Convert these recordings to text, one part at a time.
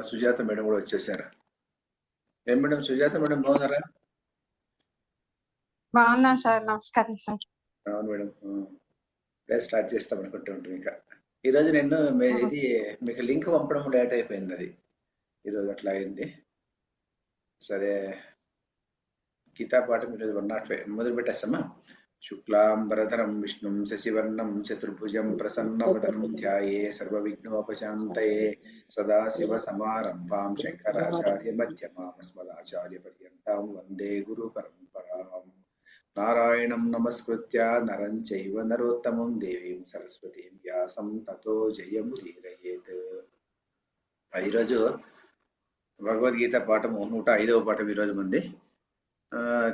Sujatha madam కూడా వచ్చేసారు. ఏం మేడం సుజాత మేడం బాగున్నారా? బాగున్నా సార్, నమస్కారం సార్. అవును మేడం. స్టార్ట్ చేస్తాం అనుకుంటూ ఉంటాం. ఇంకా ఈరోజు నేను ఇది మీకు లింక్ పంపడం లేట్ అయిపోయింది. అది ఈరోజు అట్లా అయింది. సరే, గీతా పాఠం ఈరోజు 105 మొదలు పెట్టేస్తామా? శుక్లాంబరధరం విష్ణుం శశివర్ణం చతుర్భుజం ప్రసన్నవదనం ధ్యాయే సర్వవిఘ్నోపశాంతయే సదాశివ సమారంభాం శంకరాచార్య మధ్యమాం అస్మదాచార్య పర్యంతం వందే గురు పరంపరాం. నారాయణం నమస్కృత్య నరం చైవ నరోత్తమం దేవీం సరస్వతీం వ్యాసం తతో జయముదీరయేత్. ఈరోజు భగవద్గీత పాఠము 105వ పాఠం ఈరోజు మంది.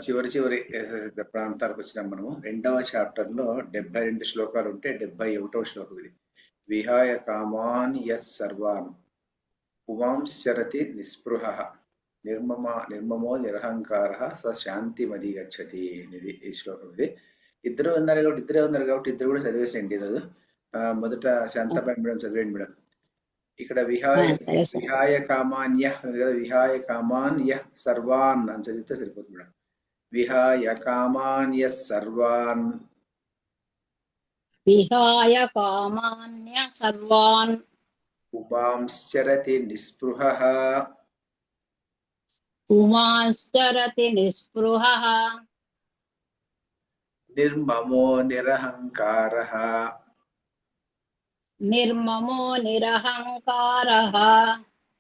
చివరి ప్రాంతాలకు వచ్చినాం మనము. 2వ చాప్టర్లో 72 శ్లోకాలు ఉంటే 71వ శ్లోకం ఇది. విహాయ కామాన్ యస్ సర్వాన్ పుమాంశ్చరతి నిస్పృహ నిర్మమో నిరహంకార స శాంతిమది గచ్చతి అనేది ఈ శ్లోకం. ఇది ఇద్దరే ఉన్నారు కాబట్టి ఇద్దరు కూడా చదివేసేయండి ఈరోజు. మొదట శాంతబాయి మేడం చదివేయండి మేడం. ఇక్కడ విహాయ కామాన్య విహాయ కామాన్య సర్వాన్ అని చదివితే సరిపోతుంది మేడం. విహాయ కామాన్య సర్వాన్ పుమాంశ్చరతి నిస్పృహ నిర్మమో నిరహంకారః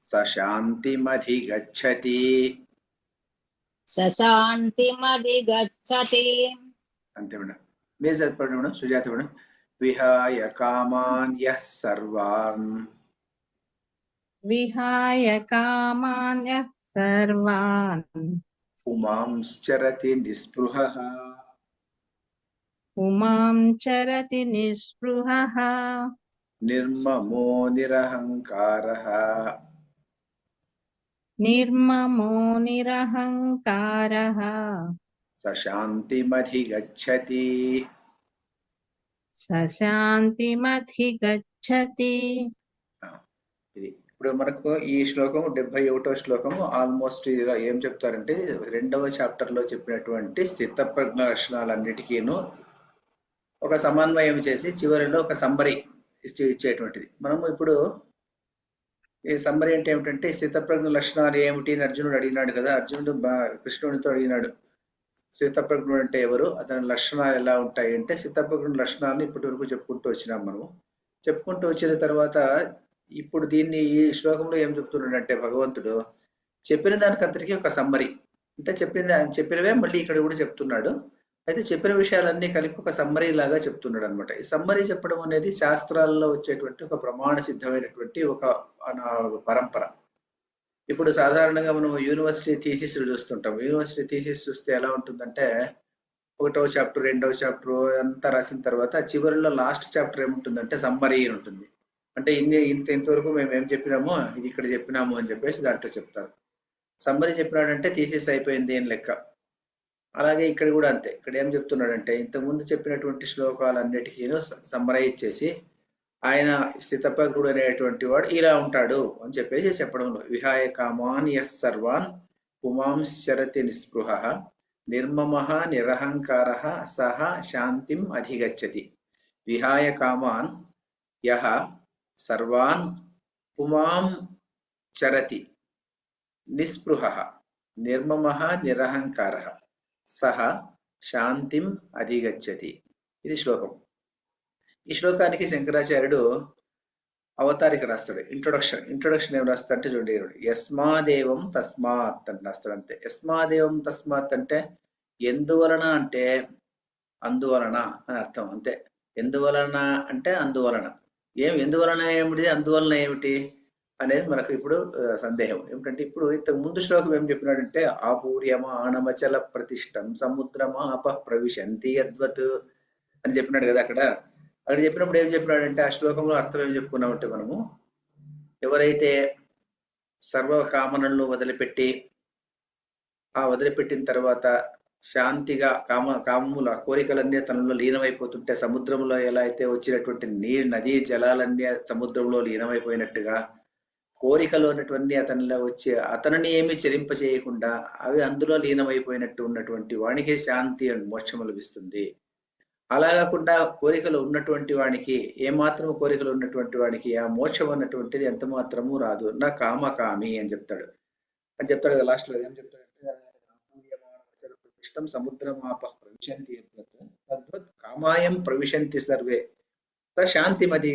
స శాంతిమధిగచ్చతి. అంతే మేడం. మీరు చదువుకోండి మేడం. సుజాత మేడం. విహాయ కామాన్ యః సర్వాన్ పుమాంశ్చరతి నిస్పృహః నిర్మమో నిరహంకారః స శాంతిమధిగచ్చతి. ఇది ఇప్పుడు మనకు ఈ శ్లోకము 71వ శ్లోకము ఆల్మోస్ట్ ఏం చెప్తారంటే 2వ చాప్టర్ లో చెప్పినటువంటి స్థితప్రజ్ఞ లక్షణాలన్నిటికీను ఒక సమన్వయం చేసి చివరిలో ఒక సంబరి ఇచ్చేటువంటిది. మనము ఇప్పుడు ఈ సంబరి అంటే ఏమిటంటే స్థితప్రజ్ఞ లక్షణాలు ఏమిటి అని అర్జునుడు అడిగినాడు కదా. అర్జునుడు కృష్ణుడితో అడిగినాడు, స్థితప్రజ్ఞుడు అంటే ఎవరు, అతని లక్షణాలు ఎలా ఉంటాయి అంటే. స్థితప్రజ్ఞ లక్షణాలను ఇప్పటి వరకు చెప్పుకుంటూ వచ్చినాం మనము. చెప్పుకుంటూ వచ్చిన తర్వాత ఇప్పుడు దీన్ని ఈ శ్లోకంలో ఏం చెప్తున్నాడంటే భగవంతుడు చెప్పిన దానికంతటికీ ఒక సమ్మరి అంటే చెప్పినవే మళ్ళీ ఇక్కడ కూడా చెప్తున్నాడు. అయితే చెప్పిన విషయాలన్నీ కలిపి ఒక సమ్మరీ లాగా చెప్తున్నాడు అనమాట. ఈ సమ్మరీ చెప్పడం అనేది శాస్త్రాల్లో వచ్చేటువంటి ఒక ప్రమాణ సిద్ధమైనటువంటి ఒక పరంపర. ఇప్పుడు సాధారణంగా మనం యూనివర్సిటీ థీసిస్ చూస్తుంటాం. యూనివర్సిటీ థీసిస్ చూస్తే ఎలా ఉంటుందంటే 1వ చాప్టర్ 2వ చాప్టర్ అంతా రాసిన తర్వాత చివరిలో లాస్ట్ చాప్టర్ ఏముంటుందంటే సమ్మరీ ఉంటుంది. అంటే ఇంతవరకు మేము ఏం చెప్పినామో ఇది ఇక్కడ చెప్పినాము అని చెప్పేసి దాంట్లో చెప్తారు. సమ్మరీ చెప్పినాడంటే థీసిస్ అయిపోయింది అని లెక్క. అలాగే ఇక్కడ కూడా అంతే. ఇక్కడ ఏం చెప్తున్నాడంటే ఇంతకుముందు చెప్పినటువంటి శ్లోకాలన్నిటికీ సమ్మరైజ్ చేసి ఆయన స్థితప్రజ్ఞుడు అనేటువంటి వాడు ఇలా ఉంటాడు అని చెప్పేసి చెప్పడంలో విహాయ కామాన్ యస్ సర్వాన్ పుమాంశ్చరతి నిస్పృహ నిర్మమః నిరహంకారః సహ శాంతిం అధిగచ్చతి. విహాయ కామాన్ యః సర్వాన్ పుమాం చరతి నిస్పృహః నిర్మమః నిరహంకారః సహ శాంతిం అధిగచ్చతి. ఇది శ్లోకం. ఈ శ్లోకానికి శంకరాచార్యుడు అవతారిక రాస్తాడు. ఇంట్రొడక్షన్ ఏం రాస్తాడు అంటే చూడండి, యస్మాదేవం తస్మాత్ అని రాస్తాడు. అంతే. యస్మాదేవం తస్మాత్ అంటే ఎందువలన అంటే అందువలన అని అర్థం. అంతే. ఎందువలన అంటే అందువలన. ఎందువలన ఏమిటి, అందువలన ఏమిటి అనేది మనకు ఇప్పుడు సందేహం. ఏమిటంటే ఇప్పుడు ఇంతకు ముందు శ్లోకం ఏం చెప్పినాడంటే ఆపూర్యమాణమచల ప్రతిష్టం సముద్రమాప ప్రవిశంతి యద్వత్ అని చెప్పినాడు కదా. అక్కడ చెప్పినప్పుడు ఏం చెప్పినాడంటే ఆ శ్లోకంలో అర్థం ఏం చెప్పుకున్నామంటే మనము ఎవరైతే సర్వ కామనలను వదిలిపెట్టి వదిలిపెట్టిన తర్వాత శాంతిగా కామముల కోరికలన్నీ తనలో లీనమైపోతుంటే సముద్రంలో ఎలా అయితే వచ్చినటువంటి నదీ జలాలన్నీ సముద్రంలో లీనమైపోయినట్టుగా కోరికలు ఉన్నటువంటి అతనిలో వచ్చే అతనిని ఏమి చెరింప చేయకుండా అవి అందులో లీనమైపోయినట్టు ఉన్నటువంటి వానికి శాంతి అండ్ మోక్షం లభిస్తుంది. అలా కాకుండా కోరికలు ఉన్నటువంటి వానికి ఏమాత్రం కోరికలు ఉన్నటువంటి వానికి ఆ మోక్షం అన్నటువంటిది ఎంత మాత్రము రాదు. నా కామకామి అని చెప్తాడు కదా లాస్ట్ లో ఏం చెప్తాడంటే ఇష్టం సముద్రమాప ప్రవిశంతి తద్వత్ కామాయం ప్రవిశంతి సర్వే శాంతిమది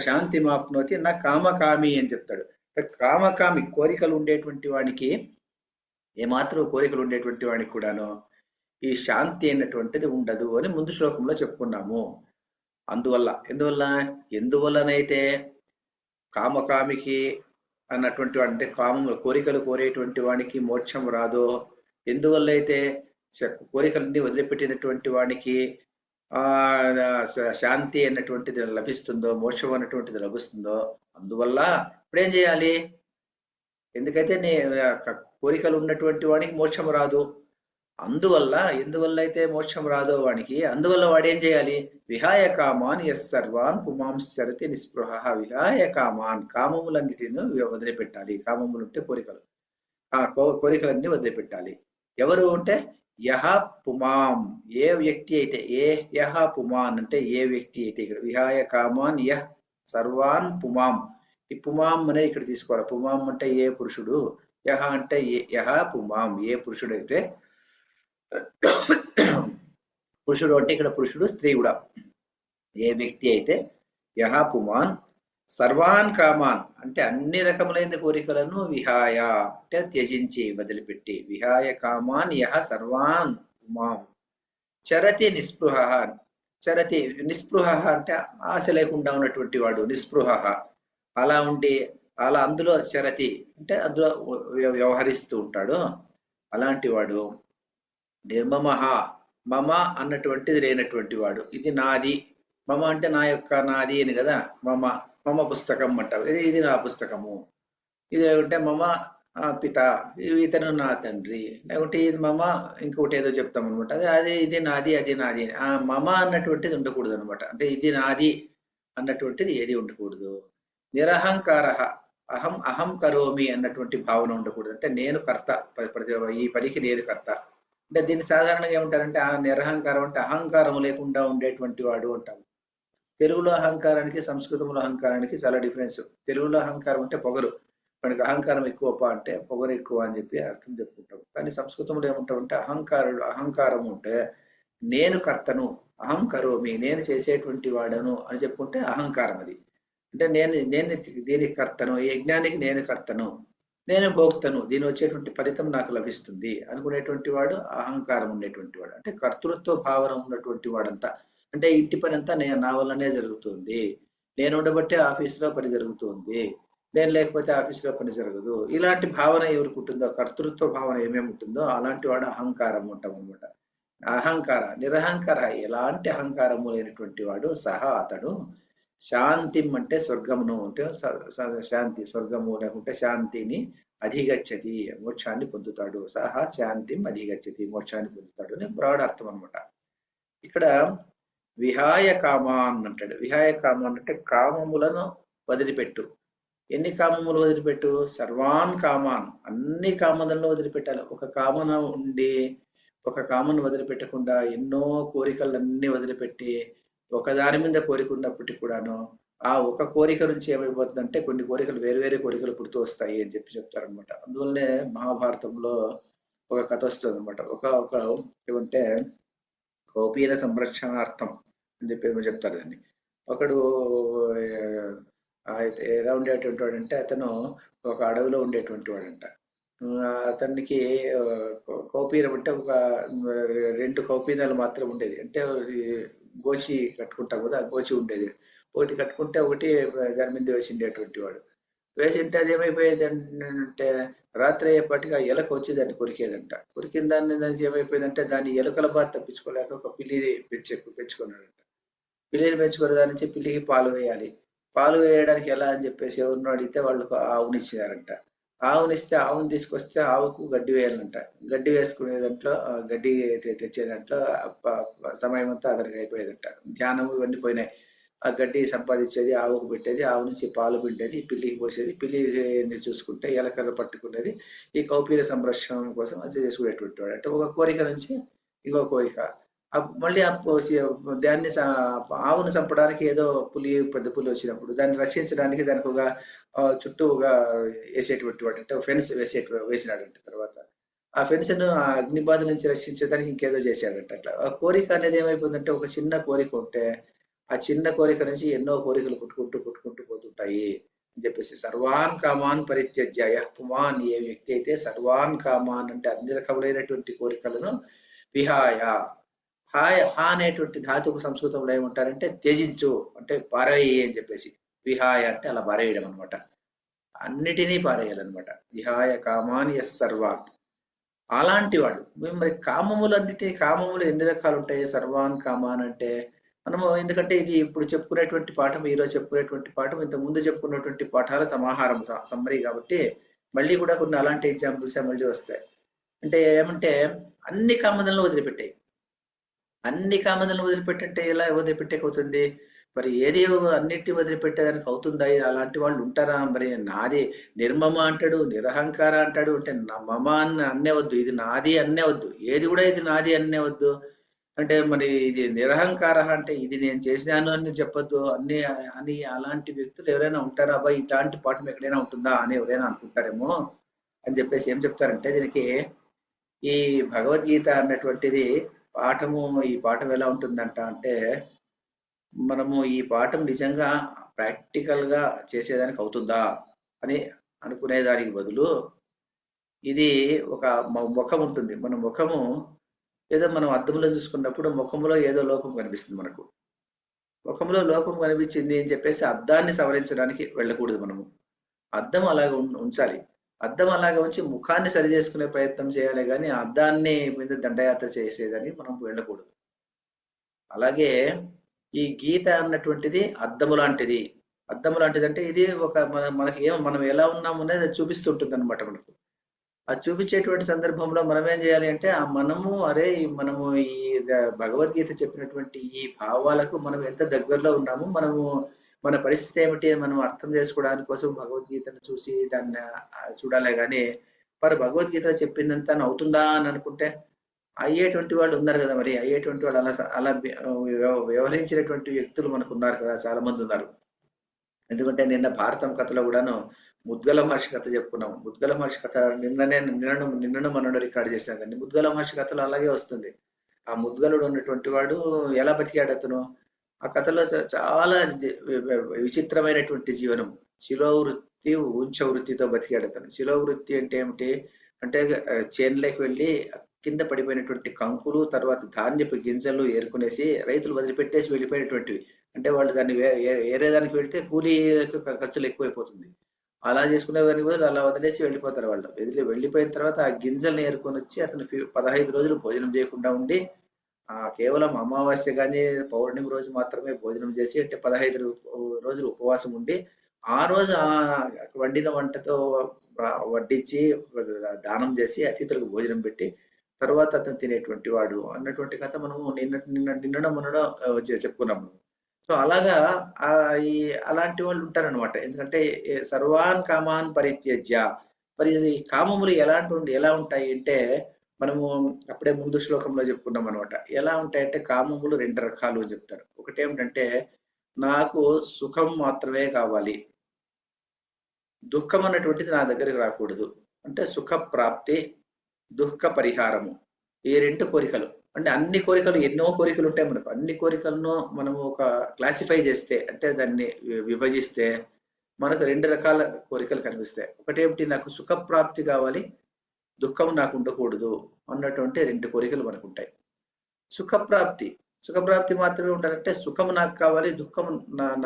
శాంతి మాప్నోతి నా కామకామి అని చెప్తాడు. కామకామి కోరికలు ఉండేటువంటి వానికి ఏమాత్రం కోరికలు ఉండేటువంటి వానికి కూడాను ఈ శాంతి అయినటువంటిది ఉండదు అని ముందు శ్లోకంలో చెప్పుకున్నాము. ఎందువల్లనైతే కామకామికి అన్నటువంటి అంటే కామము కోరికలు కోరేటువంటి వానికి మోక్షం రాదో, ఎందువల్ల అయితే కోరికలన్నీ వదిలిపెట్టినటువంటి వానికి శాంతి అన్నటువంటిది లభిస్తుందో, మోక్షం అన్నటువంటిది లభిస్తుందో, అందువల్ల ఇప్పుడేం చేయాలి? ఎందుకైతే కోరికలు ఉన్నటువంటి వానికి మోక్షం రాదు, ఎందువల్ల అయితే మోక్షం రాదో వానికి, అందువల్ల వాడేం చేయాలి? విహాయ కామాన్ ఎస్ సర్వాన్ పుమాంసరతి నిస్పృహ. విహాయ కామాన్ కామములన్నిటిని వదిలిపెట్టాలి. కామములు ఉంటే కోరికలు, కోరికలన్నీ వదిలిపెట్టాలి. ఎవరు అంటే యహ పుమాం, ఏ వ్యక్తి అయితే, యహ పుమాన్ అంటే ఏ వ్యక్తి అయితే, ఇక్కడ విహాయ కామాన్ యహ్ సర్వాన్ పుమాం, ఈ పుమాం అనేది ఇక్కడ తీసుకోవాలి. పుమాం అంటే ఏ పురుషుడు, యహ అంటే యహ పుమాం ఏ పురుషుడు అయితే, పురుషుడు అంటే ఇక్కడ పురుషుడు స్త్రీ కూడా, ఏ వ్యక్తి అయితే యహ పుమాన్ సర్వాన్ కామాన్ అంటే అన్ని రకములైన కోరికలను విహాయ అంటే త్యజించి వదిలిపెట్టి, విహాయ కామాన్ యహ సర్వాన్ పుమాం చరతి నిస్పృహ. చరతి నిస్పృహ అంటే ఆశ లేకుండా ఉన్నటువంటి వాడు నిస్పృహ. అలా ఉండి అందులో చరతి అంటే అందులో వ్యవహరిస్తూ ఉంటాడు. అలాంటి వాడు నిర్మమః, మమ అన్నటువంటిది లేనటువంటి వాడు. ఇది నాది, మమ అంటే నా యొక్క, నాది అని కదా. మమ పుస్తకం అంటారు, ఇది నా పుస్తకము. ఇది ఏమంటే మమ పిత, ఇతను నా తండ్రి. లేకుంటే ఇది మమ ఇంకొకటి ఏదో చెప్తాం అనమాట. ఇది నాది, అది నాది. మమ అన్నటువంటిది ఉండకూడదు అనమాట. అంటే ఇది నాది అన్నటువంటిది ఏది ఉండకూడదు. నిరహంకార, అహం కరోమి అన్నటువంటి భావన ఉండకూడదు. అంటే నేను కర్త, ఈ పనికి నేను కర్త. అంటే దీన్ని సాధారణంగా ఏమంటారంటే నిరహంకారం అంటే అహంకారం లేకుండా ఉండేటువంటి వాడు అంటారు. తెలుగులో అహంకారానికి సంస్కృతంలో అహంకారానికి చాలా డిఫరెన్స్. తెలుగులో అహంకారం అంటే పొగరు, మనకి అహంకారం ఎక్కువ అంటే పొగరు ఎక్కువ అని చెప్పి అర్థం చెప్పుకుంటాం. కానీ సంస్కృతంలో ఏమంటామంటే అహంకారం ఉంటే నేను కర్తను, అహం కరోమి నేను చేసేటువంటి వాడను అని చెప్పుకుంటే అహంకారం అది. అంటే నేను దీనికి కర్తను, ఈ యజ్ఞానికి నేను కర్తను, నేను భోక్తను, దీని వచ్చేటువంటి ఫలితం నాకు లభిస్తుంది అనుకునేటువంటి వాడు అహంకారం ఉండేటువంటి వాడు. అంటే కర్తృత్వ భావన ఉన్నటువంటి వాడంతా, అంటే ఇంటి పని అంతా నా వల్లనే జరుగుతుంది, నేను ఉండబట్టే ఆఫీసులో పని జరుగుతుంది, నేను లేకపోతే ఆఫీసులో పని జరగదు, ఇలాంటి భావన ఎవరికి ఉంటుందో, కర్తృత్వ భావన ఏమేమి ఉంటుందో అలాంటి వాడు అహంకారం ఉంటాం అనమాట. అహంకార నిరహంకార ఎలాంటి అహంకారము లేనటువంటి వాడు సహా అతడు శాంతిం అంటే స్వర్గమును అంటే శాంతి, స్వర్గము లేకుంటే శాంతిని అధిగచ్చతి మోక్షాన్ని పొందుతాడు. సహా శాంతిం అధిగచ్చతి మోక్షాన్ని పొందుతాడు అని బ్రాడ్ అర్థం అనమాట. ఇక్కడ విహాయ కామాన్ అంటాడు. విహాయ కామాన్ అంటే కామములను వదిలిపెట్టు. ఎన్ని కామములు వదిలిపెట్టు? సర్వాన్ కామాన్, అన్ని కామనలను వదిలిపెట్టాలి. ఒక కామన ఉండి ఒక కామను వదిలిపెట్టకుండా ఎన్నో కోరికలన్నీ వదిలిపెట్టి ఒకదాని మీద కోరిక ఉన్నప్పటికీ కూడాను ఆ ఒక కోరిక నుంచి ఏమైపోతుందంటే కొన్ని కోరికలు వేరు కోరికలు పుడుతూ వస్తాయి అని చెప్తారనమాట. అందువల్లనే మహాభారతంలో ఒక కథ వస్తుంది అనమాట. ఒక ఏమంటే కౌపీన సంరక్షణార్థం అని చెప్పి చెప్తారు దాన్ని. ఒకడు అయితే ఎలా ఉండేటువంటి వాడంటే అతను ఒక అడవిలో ఉండేటువంటి వాడంట. అతనికి కౌపీనం అంటే ఒక 2 కౌపీనాలు మాత్రం ఉండేది. అంటే గోచి కట్టుకుంటాం కదా, గోచి ఉండేది. ఒకటి కట్టుకుంటే ఒకటి దాని మీద వేసిండేటువంటి వాడు. వేసింటే అది ఏమైపోయేది అంటే రాత్రి అయ్యేపాటికి ఆ ఎలక వచ్చి దాన్ని కొరికేదంట. కొరికిన దానికి ఏమైపోయిందంటే దాన్ని ఎలుకల బాధ తప్పించుకోలేక ఒక పిల్లిని పెంచుకున్నాడంట. పిల్లిని పెంచుకునే దాని నుంచి పిల్లికి పాలు వేయాలి. పాలు వేయడానికి ఎలా అని చెప్పేసి ఎవరినో అడిగితే వాళ్ళకు ఆవునిచ్చారంట. ఆవునిస్తే ఆవును తీసుకొస్తే ఆవుకు గడ్డి వేయాలంట. గడ్డి వేసుకునే దాంట్లో గడ్డి తెచ్చే దాంట్లో సమయం అంతా అతనికి అయిపోయేదంట. ధ్యానం ఇవన్నీ పోయినాయి. ఆ గడ్డి సంపాదించేది, ఆవుకు పెట్టేది, ఆవు నుంచి పాలు పిండేది, పిల్లికి పోసేది, పిల్లిని చూసుకుంటే ఎలకలు పట్టుకునేది. ఈ కౌపీన సంరక్షణ కోసం అది చేసుకునేటువంటి వాడు. అంటే ఒక కోరిక నుంచి ఇంకో కోరిక. మళ్ళీ దాన్ని ఆవును చంపడానికి ఏదో పెద్ద పులి వచ్చినప్పుడు దాన్ని రక్షించడానికి దానికి ఒక చుట్టూగా వేసేటువంటి వాడు, అంటే ఫెన్స్ వేసినాడంట. తర్వాత ఆ ఫెన్స్ ను ఆ అగ్ని బాధ నుంచి రక్షించేదానికి ఇంకేదో చేశాడంట. అట్లా ఆ కోరిక అనేది ఏమైపోతుందంటే, ఒక చిన్న కోరిక ఉంటే ఆ చిన్న కోరిక నుంచి ఎన్నో కోరికలు పుట్టుకుంటూ పోతుంటాయి అని చెప్పేసి, సర్వాన్ కామాన్ పరిత్యజ్య యః పుమాన్, ఏ వ్యక్తి అయితే సర్వాన్ కామాన్ అంటే అన్ని రకములైనటువంటి కోరికలను విహాయ, హా అనేటువంటి ధాతువు సంస్కృతంలో ఏమంటారంటే త్యజించు, అంటే పారేయి అని చెప్పేసి. విహాయ అంటే అలా పారేయడం అనమాట, అన్నిటినీ పారేయాలన్నమాట. విహాయ కామాన్ యః సర్వాన్, అలాంటి వాడు. మరి కామములు ఎన్ని రకాలు ఉంటాయి? సర్వాన్ కామాన్ అంటే మనము, ఎందుకంటే ఇది ఇప్పుడు చెప్పుకునేటువంటి పాఠం, ఈరోజు చెప్పుకునేటువంటి పాఠం ఇంత ముందు చెప్పుకున్నటువంటి పాఠాల సమాహారం, సమ్మరీ కాబట్టి మళ్ళీ కూడా కొన్ని అలాంటి ఎగ్జాంపుల్స్ మళ్ళీ వస్తాయి. అంటే ఏమంటే అన్ని కామనలను వదిలిపెట్టాయి. అన్ని కామనలను వదిలిపెట్టంటే ఎలా వదిలిపెట్టేకవుతుంది? మరి ఏది అన్నిటిని వదిలిపెట్టేదానికి అవుతుందా? అలాంటి వాళ్ళు ఉంటారా? మరి నాది నిర్మమ అంటాడు, నిరహంకార అంటాడు, అంటే మమ అన్నే వద్దు, ఇది నాది అన్నే వద్దు, ఏది కూడా ఇది నాది అన్నే వద్దు అంటే, మరి ఇది నిరహంకార అంటే ఇది నేను చేసినాను అని చెప్పొద్దు అన్ని అని అలాంటి వ్యక్తులు ఎవరైనా ఉంటారా? అబ్బాయి ఇట్లాంటి పాఠం ఎక్కడైనా ఉంటుందా అని ఎవరైనా అనుకుంటారేమో అని చెప్పేసి ఏం చెప్తారంటే, దీనికి ఈ భగవద్గీత అన్నటువంటిది ఈ పాఠం ఎలా ఉంటుందంట అంటే, మనము ఈ పాఠం నిజంగా ప్రాక్టికల్ గా చేసేదానికి అవుతుందా అని అనుకునేదానికి బదులు, ఇది ఒక ముఖం ఉంటుంది. మన ముఖము ఏదో మనం అద్దంలో చూసుకున్నప్పుడు ముఖంలో ఏదో లోపం కనిపిస్తుంది మనకు. ముఖంలో లోపం కనిపించింది అని చెప్పేసి అద్దాన్ని సవరించడానికి వెళ్ళకూడదు మనము. అద్దం అలాగ ఉంచాలి. అద్దం అలాగ ఉంచి ముఖాన్ని సరి చేసుకునే ప్రయత్నం చేయాలి, కానీ అద్దాన్ని మీద దండయాత్ర చేసేదని మనం వెళ్ళకూడదు. అలాగే ఈ గీత అన్నటువంటిది అద్దము లాంటిది. అద్దము లాంటిది అంటే ఇది ఒక మనకి మనం ఎలా ఉన్నాము అనేది చూపిస్తుంటుంది అనమాట మనకు. అది చూపించేటువంటి సందర్భంలో మనం ఏం చేయాలి అంటే, మనము ఈ భగవద్గీత చెప్పినటువంటి ఈ భావాలకు మనం ఎంత దగ్గరలో ఉన్నాము, మన పరిస్థితి ఏమిటి అని మనం అర్థం చేసుకోవడానికి కోసం భగవద్గీతను చూసి దాన్ని చూడాలే కానీ, మరి భగవద్గీత చెప్పిందంతా అవుతుందా అని అనుకుంటే, అయ్యేటువంటి వాళ్ళు ఉన్నారు కదా. మరి అయ్యేటువంటి వాళ్ళు అలా వ్యవహరించినటువంటి వ్యక్తులు మనకు ఉన్నారు కదా, చాలా మంది ఉన్నారు. ఎందుకంటే నిన్న భారతం కథలో కూడాను ముద్గల మహర్షి కథ చెప్పుకున్నాం. ముద్గల మహర్షి కథ నిన్నను మనను రికార్డ్ చేశాం కానీ, ముద్గల మహర్షి కథలో అలాగే వస్తుంది. ఆ ముద్గలుడు ఉన్నటువంటి వాడు ఎలా బతికాడు అతను? ఆ కథలో చాలా విచిత్రమైనటువంటి జీవనం. శిలోవృత్తి ఉంచవృత్తితో బతికాడు అతను. శిలోవృత్తి అంటే ఏమిటి అంటే, చేన్లోకి వెళ్ళి కింద పడిపోయినటువంటి కంకులు, తర్వాత ధాన్యపు గింజలు ఏరుకునేసి రైతులు వదిలిపెట్టేసి వెళ్ళిపోయినటువంటివి. అంటే వాళ్ళు దాన్ని ఏరేదానికి వెళ్తే కూలీ ఖర్చులు ఎక్కువైపోతుంది. అలా చేసుకునేదానికి బదులు అలా వదిలేసి వెళ్ళిపోతారు వాళ్ళు. వెళ్ళిపోయిన తర్వాత ఆ గింజల్ని ఏరుకొని వచ్చి అతను 15 రోజులు భోజనం చేయకుండా ఉండి, కేవలం అమావాస్య కానీ పౌర్ణమి రోజు మాత్రమే భోజనం చేసి, అంటే 15 రోజులు ఉపవాసం ఉండి, ఆ రోజు ఆ వండిన వంటతో వడ్డించి దానం చేసి అతిథులకు భోజనం పెట్టి తర్వాత అతను తినేటువంటి వాడు అన్నటువంటి కథ మనము నిన్న మొన్న చెప్పుకున్నాము. సో అలాగా అలాంటి వాళ్ళు ఉంటారనమాట. ఎందుకంటే సర్వాన్ కామాన్ పరిత్యజ్య. మరి కామములు ఎలా ఉంటాయి అంటే, మనము అప్పుడే ముందు శ్లోకంలో చెప్పుకున్నాం అనమాట. ఎలా ఉంటాయంటే, కామములు 2 రకాలు అని చెప్తారు. ఒకటి ఏమిటంటే, నాకు సుఖం మాత్రమే కావాలి, దుఃఖం అన్నటువంటిది నా దగ్గరికి రాకూడదు. అంటే సుఖ ప్రాప్తి, దుఃఖ పరిహారము, ఈ 2 కోరికలు. అంటే అన్ని కోరికలు, ఎన్నో కోరికలు ఉంటాయి మనకు. అన్ని కోరికలను మనము ఒక క్లాసిఫై చేస్తే, అంటే దాన్ని విభజిస్తే మనకు 2 రకాల కోరికలు కనిపిస్తాయి. ఒకటేమిటి, నాకు సుఖప్రాప్తి కావాలి, దుఃఖం నాకు ఉండకూడదు అన్నటువంటి 2 కోరికలు మనకు ఉంటాయి. సుఖప్రాప్తి మాత్రమే ఉండాలంటే, సుఖం నాకు కావాలి, దుఃఖం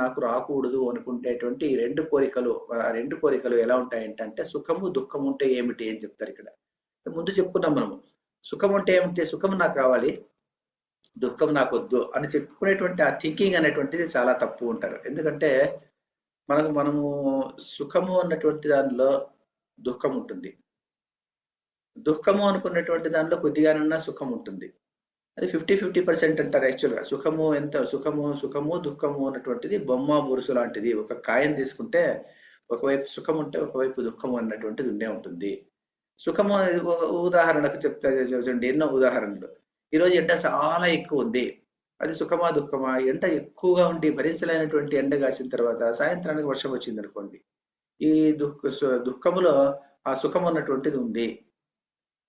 నాకు రాకూడదు అనుకునేటువంటి 2 కోరికలు. ఆ 2 కోరికలు ఎలా ఉంటాయంటే, సుఖము దుఃఖం ఉంటే ఏమిటి అని చెప్తారు ఇక్కడ. ముందు చెప్పుకున్నాం మనము. సుఖం అంటే ఏమిటి, సుఖం నాకు కావాలి, దుఃఖం నాకు వద్దు అని చెప్పుకునేటువంటి ఆ థింకింగ్ అనేటువంటిది చాలా తప్పు ఉంటారు. ఎందుకంటే మనము సుఖము అన్నటువంటి దానిలో దుఃఖం ఉంటుంది, దుఃఖము అనుకున్నటువంటి దానిలో కొద్దిగానన్నా సుఖం ఉంటుంది. అది 50-50% అంటారు యాక్చువల్గా. సుఖము ఎంత సుఖము దుఃఖము అన్నటువంటిది బొమ్మ బురుసు లాంటిది. ఒక కాయిన్ తీసుకుంటే ఒకవైపు సుఖం ఉంటే ఒకవైపు దుఃఖము అన్నటువంటిది ఉండే ఉంటుంది. సుఖము ఉదాహరణకు చెప్తా చూడండి, ఎన్నో ఉదాహరణలు. ఈరోజు ఎండ చాలా ఎక్కువ ఉంది, అది సుఖమా దుఃఖమా? ఎండ ఎక్కువగా ఉండి భరించలేనటువంటి ఎండ కాసిన తర్వాత సాయంత్రానికి వర్షం వచ్చింది అనుకోండి, ఈ దుఃఖములో ఆ సుఖం అన్నటువంటిది ఉంది.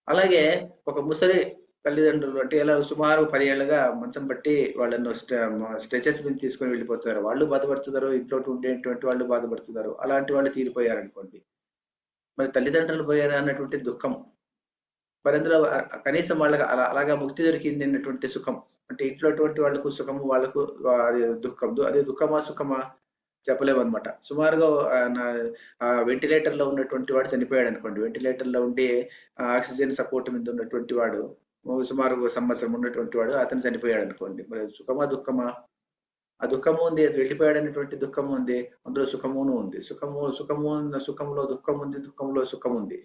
అలాగే ఒక ముసలి తల్లిదండ్రులు అంటే ఇలా సుమారు 10 ఏళ్ళుగా మంచం పట్టి వాళ్ళను స్ట్రెచెస్ మీద తీసుకొని వెళ్ళిపోతున్నారు, వాళ్ళు బాధపడుతున్నారు, ఇంట్లో ఉండేటువంటి వాళ్ళు బాధపడుతున్నారు. అలాంటి వాళ్ళు తీరిపోయారు అనుకోండి, మరి తల్లిదండ్రులు పోయారు అన్నటువంటి దుఃఖం. మరి అందులో కనీసం వాళ్ళకి అలాగా ముక్తి దొరికింది అన్నటువంటి సుఖం. అంటే ఇంట్లో అటువంటి వాళ్ళకు సుఖము, వాళ్ళకు దుఃఖం. అదే దుఃఖమా సుఖమా చెప్పలేమన్నమాట. సుమారుగా వెంటిలేటర్ లో ఉన్నటువంటి వాడు చనిపోయాడు అనుకోండి, వెంటిలేటర్ లో ఉండి ఆక్సిజన్ సపోర్ట్ మీద ఉన్నటువంటి వాడు సుమారు సంవత్సరం ఉన్నటువంటి వాడు అతను చనిపోయాడు అనుకోండి, మరి సుఖమా దుఃఖమా? ఆ దుఃఖము ఉంది, అది వెళ్ళిపోయాడు అనేటువంటి దుఃఖము ఉంది, అందులో సుఖమును ఉంది. సుఖంలో దుఃఖం ఉంది, దుఃఖంలో సుఖం ఉంది.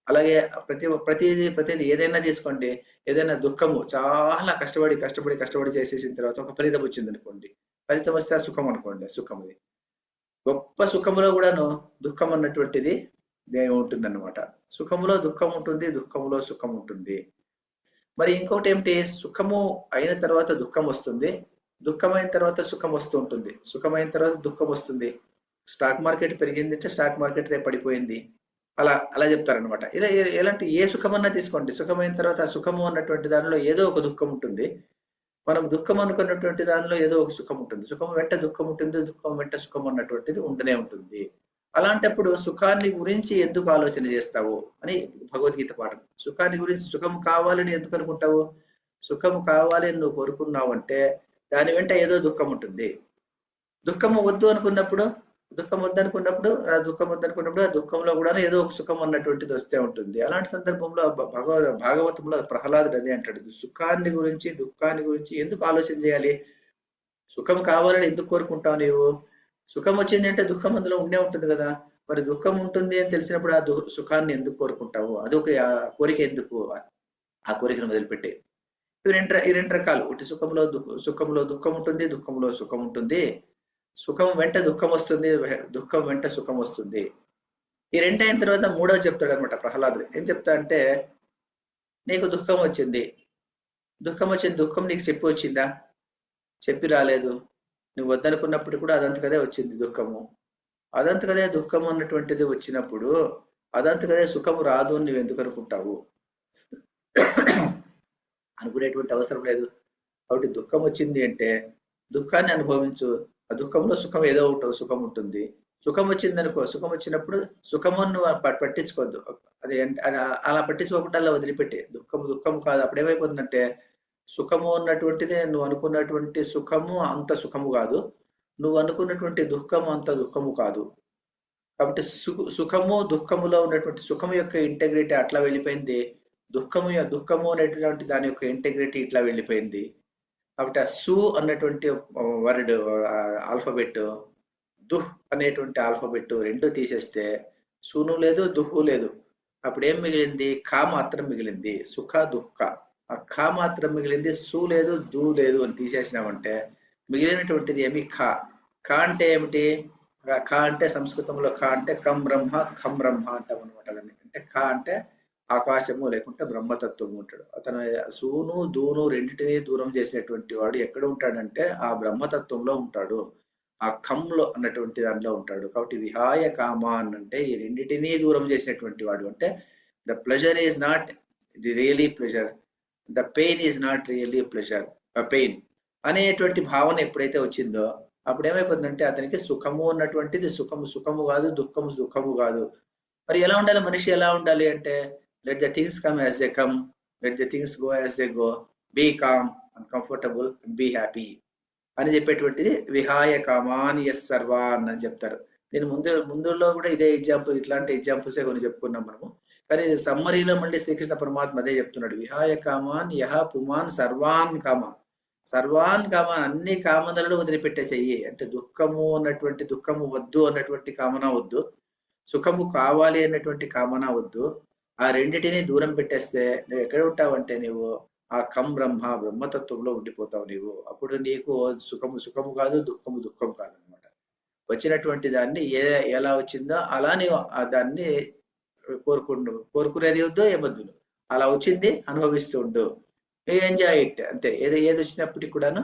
అలాగే ప్రతిది ఏదైనా తీసుకోండి, ఏదైనా దుఃఖము చాలా కష్టపడి చేసేసిన తర్వాత ఒక ఫలితం వచ్చింది అనుకోండి, ఫలితం వస్తే సుఖం అనుకోండి, సుఖముది. గొప్ప సుఖములో కూడాను దుఃఖం అన్నటువంటిది ఉంటుంది అన్నమాట. సుఖములో దుఃఖం ఉంటుంది, దుఃఖములో సుఖం ఉంటుంది. మరి ఇంకోటి ఏమిటి, సుఖము అయిన తర్వాత దుఃఖం వస్తుంది, దుఃఖమైన తర్వాత సుఖం వస్తూ ఉంటుంది, సుఖమైన తర్వాత దుఃఖం వస్తుంది. స్టాక్ మార్కెట్ పెరిగింది అంటే స్టాక్ మార్కెట్ రేపు పడిపోయింది, అలా చెప్తారనమాట. ఇలా ఎలాంటి ఏ సుఖమన్నా తీసుకోండి, సుఖమైన తర్వాత ఆ సుఖము అన్నటువంటి దానిలో ఏదో ఒక దుఃఖం ఉంటుంది. మనం దుఃఖం అనుకున్నటువంటి దానిలో ఏదో ఒక సుఖం ఉంటుంది. సుఖం వెంట దుఃఖం ఉంటుంది, దుఃఖం వెంట సుఖం అన్నటువంటిది ఉండనే ఉంటుంది. అలాంటప్పుడు సుఖాన్ని గురించి ఎందుకు ఆలోచన చేస్తావు అని భగవద్గీత పాఠం. సుఖాన్ని గురించి, సుఖం కావాలని ఎందుకు అనుకుంటావు? సుఖం కావాలని నువ్వు కోరుకున్నావు అంటే దాని వెంట ఏదో దుఃఖం ఉంటుంది. దుఃఖము వద్దు అనుకున్నప్పుడు ఆ దుఃఖంలో కూడా ఏదో ఒక సుఖం అన్నటువంటిది వస్తే ఉంటుంది. అలాంటి సందర్భంలో భాగవతంలో ప్రహ్లాదుడు అదే అంటాడు, సుఖాన్ని గురించి దుఃఖాన్ని గురించి ఎందుకు ఆలోచన చేయాలి? సుఖం కావాలని ఎందుకు కోరుకుంటావు నీవు? సుఖం వచ్చింది అంటే దుఃఖం అందులో ఉండే ఉంటుంది కదా. మరి దుఃఖం ఉంటుంది అని తెలిసినప్పుడు ఆ సుఖాన్ని ఎందుకు కోరుకుంటావు? అదొక కోరిక ఎందుకు? ఆ కోరికను వదిలిపెట్టి ఈ రెండు రకాలు. ఒకటి సుఖంలో దుఃఖం ఉంటుంది, దుఃఖంలో సుఖం ఉంటుంది. సుఖం వెంట దుఃఖం వస్తుంది, దుఃఖం వెంట సుఖం వస్తుంది. ఈ రెండు అయిన తర్వాత మూడో చెప్తాడు అనమాట ప్రహ్లాదుడు. ఏం చెప్తా అంటే, నీకు దుఃఖం వచ్చింది, దుఃఖం నీకు చెప్పి వచ్చిందా? చెప్పి రాలేదు. నువ్వు వద్దనుకున్నప్పుడు కూడా అదంతకదే వచ్చింది దుఃఖము. అదంతకదే దుఃఖం అన్నటువంటిది వచ్చినప్పుడు అదంతకదే సుఖము రాదు అని నువ్వు ఎందుకు అనుకుంటావు? అనుకునేటువంటి అవసరం లేదు. కాబట్టి దుఃఖం వచ్చింది అంటే దుఃఖాన్ని అనుభవించు. ఆ దుఃఖంలో సుఖం ఏదో ఒకటి సుఖం ఉంటుంది. సుఖం వచ్చింది అనుకో, సుఖం వచ్చినప్పుడు సుఖమును పట్టించుకోవద్దు. అది అలా పట్టించుకోకుండా అలా వదిలిపెట్టి, దుఃఖం కాదు. అప్పుడేమైపోతుందంటే, సుఖము అన్నటువంటిది నువ్వు అనుకున్నటువంటి సుఖము అంత సుఖము కాదు, నువ్వు అనుకున్నటువంటి దుఃఖము అంత దుఃఖము కాదు. కాబట్టి సుఖము దుఃఖములో ఉన్నటువంటి సుఖము యొక్క ఇంటెగ్రిటీ అట్లా వెళ్ళిపోయింది, దుఃఖము అనేటువంటి దాని యొక్క ఇంటెగ్రిటీ ఇట్లా వెళ్ళిపోయింది. కాబట్టి ఆ సు అన్నటువంటి వర్డ్ ఆల్ఫాబెట్, దుహ్ అనేటువంటి ఆల్ఫాబెట్ రెండు తీసేస్తే సును లేదు, దుహు లేదు. అప్పుడు ఏం మిగిలింది? ఖా మాత్రం మిగిలింది. సుఖ దుఃఖ, ఆ ఖా మాత్రం మిగిలింది. సు లేదు, దు లేదు అని తీసేసినామంటే మిగిలినటువంటిది ఏమి? ఖా. ఖా అంటే ఏమిటి? ఖా అంటే సంస్కృతంలో ఖా అంటే కం బ్రహ్మ, ఖం బ్రహ్మ అంటాం అనమాట. అంటే ఖా అంటే ఆకాశము లేకుంటే బ్రహ్మతత్వము ఉంటాడు. అతను సూను దూను రెండింటినీ దూరం చేసినటువంటి వాడు ఎక్కడ ఉంటాడంటే ఆ బ్రహ్మతత్వంలో ఉంటాడు, ఆ ఖంలో అన్నటువంటి దానిలో ఉంటాడు. కాబట్టి విహాయ కామాన్ అంటే ఈ రెండింటినీ దూరం చేసినటువంటి వాడు. అంటే the pleasure is not the really pleasure, the pain is not really pleasure, pain అనేటువంటి భావన ఎప్పుడైతే వచ్చిందో అప్పుడు ఏమైపోతుందంటే అతనికి సుఖము అన్నటువంటిది సుఖము కాదు, దుఃఖము కాదు. మరి ఎలా ఉండాలి మనిషి? ఎలా ఉండాలి అంటే, let the things come as they come, let the things go as they go, be calm and comfortable and be happy అని చెప్పేటువంటిది విహాయ కామాన్ యస్ సర్వాన్ అని చెప్తారు. దీని ముందులో కూడా ఇదే ఎగ్జాంపుల్, ఇట్లాంటి ఎగ్జాంపుల్సే కొన్ని చెప్పుకున్నాం మనము. కానీ సమ్మరీలో మళ్ళీ శ్రీకృష్ణ పరమాత్మ అదే చెప్తున్నాడు, విహాయ కామాన్ యహ పుమాన్ సర్వాన్ కామాన్. సర్వాన్ కామాన్, అన్ని కామనలను వదిలిపెట్టేసేయి. అంటే దుఃఖము అన్నటువంటి దుఃఖము వద్దు అన్నటువంటి కామన వద్దు, సుఖము కావాలి అన్నటువంటి కామన వద్దు. ఆ రెండిటిని దూరం పెట్టేస్తే నువ్వు ఎక్కడ ఉంటావంటే, నువ్వు ఆ కం బ్రహ్మ బ్రహ్మతత్వంలో ఉండిపోతావు నీవు. అప్పుడు నీకు సుఖము సుఖము కాదు, దుఃఖము దుఃఖం కాదనమాట. వచ్చినటువంటి దాన్ని ఎలా వచ్చిందో అలా నీవు ఆ దాన్ని కోరుకునేది వద్దు ఏమొద్దు. అలా వచ్చింది అనుభవిస్తూ ఉండు, ఎంజాయ్ ఇట్ అంతే. ఏది వచ్చినప్పటికి కూడాను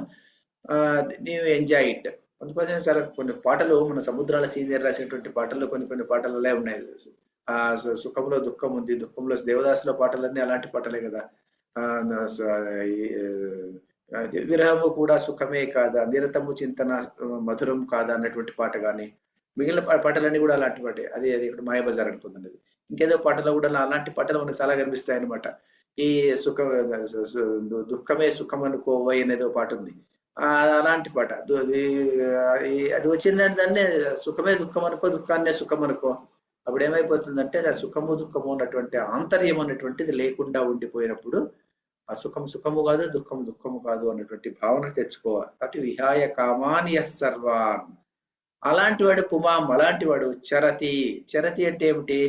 నీవు ఎంజాయ్ ఇట్. అందుకోసం చాలా కొన్ని పాటలు మన సముద్రాల సీనియర్ రాసినటువంటి పాటల్లో కొన్ని పాటలే ఉన్నాయి. ఆ సుఖంలో దుఃఖం ఉంది, దుఃఖంలో దేవదాసుల పాటలన్నీ అలాంటి పాటలే కదా. విరహము కూడా సుఖమే కాదా, నిరతము చింతన మధురం కాదా అన్నటువంటి పాట కానీ, మిగిలిన పాటలన్నీ కూడా అలాంటి పాటే. అది ఇక్కడ మాయాబజార్ అనుకుందండి. అది ఇంకేదో పాటలో కూడా అలాంటి పాటలు మనకు చాలా కనిపిస్తాయి అనమాట. ఈ దుఃఖమే సుఖం అనుకోవై అనేదో పాట ఉంది. అలాంటి పాట. అది వచ్చిందంటే దాన్ని సుఖమే దుఃఖం అనుకో, దుఃఖాన్నే సుఖం అనుకో. అప్పుడు ఏమైపోతుందంటే సుఖము దుఃఖము ఉన్నటువంటి ఆంతర్యం అన్నటువంటిది లేకుండా ఉండిపోయినప్పుడు ఆ సుఖం సుఖము కాదు, దుఃఖం దుఃఖము కాదు అన్నటువంటి భావన తెచ్చుకోవాలి. కాబట్టి విహాయ కామాని సర్వాన్, అలాంటి వాడు పుమాం, అలాంటి వాడు చరతి. చరతి అంటే ఏమిటి?